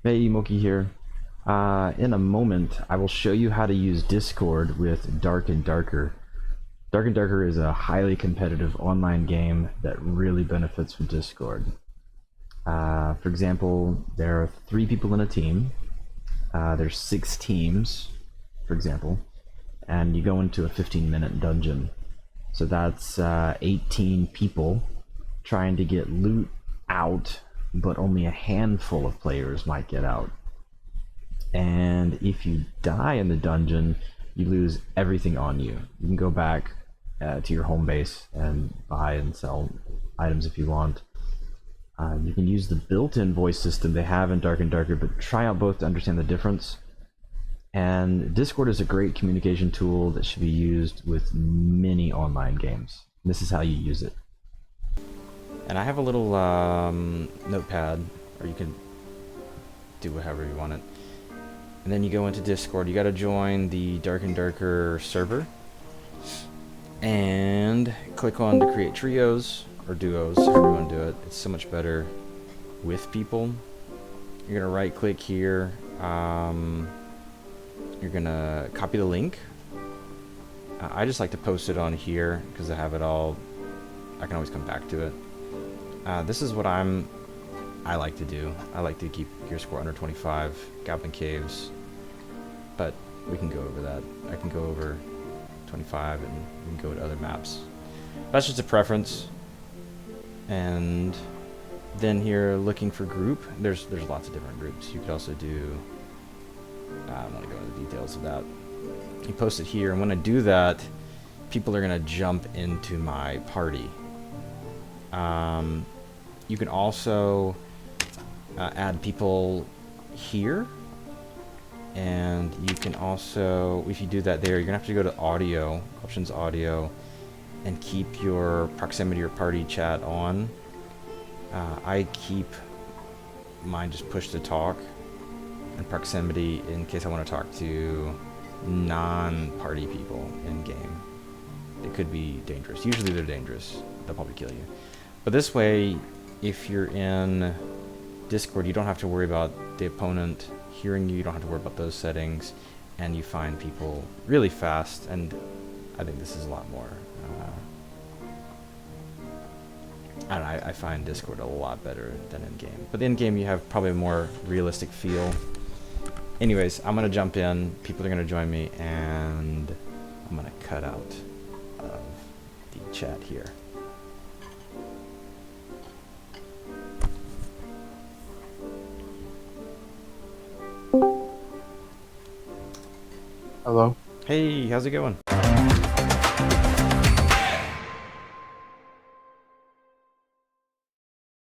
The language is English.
Hey, Moki here. In a moment, I will show you how to use Discord with Dark and Darker. Dark and Darker is a highly competitive online game that really benefits from Discord. For example, there are 3 people in a team. There's 6 teams, for example, and you go into a 15-minute dungeon. So that's 18 people trying to get loot out, but only a handful of players might get out. And if you die in the dungeon, you lose everything on you. You can go back to your home base and buy and sell items if you want. You can use the built-in voice system they have in Dark and Darker, but try out both to understand the difference. And Discord is a great communication tool that should be used with many online games. This is how you use it. And I have a little notepad, or you can do whatever you want it. And then you go into Discord. You got to join the Dark and Darker server and click on to create trios or duos, however you want to do it. It's so much better with people. You're gonna right click here. You're gonna copy the link. I just like to post it on here because I have it all. I can always come back to it. This is what I like to do. I like to keep gear score under 25, Goblin Caves, but we can go over that. I can go over 25 and we can go to other maps. That's just a preference. And then here, looking for group, there's lots of different groups. You could also do, I don't want to go into the details of that. You post it here, and when I do that, people are gonna jump into my party. You can also add people here, and you can also, if you do that there, you're gonna have to go to audio, options audio, and keep your proximity or party chat on. I keep mine just push to talk and proximity in case I want to talk to non-party people in game. It could be dangerous. Usually they're dangerous. They'll probably kill you. But this way, if you're in Discord, you don't have to worry about the opponent hearing you. You don't have to worry about those settings, and you find people really fast. And I think this is a lot more. I don't know, I find Discord a lot better than in-game. But in-game, you have probably a more realistic feel. Anyways, I'm going to jump in. People are going to join me, and I'm going to cut out of the chat here. Hello. Hey, how's it going?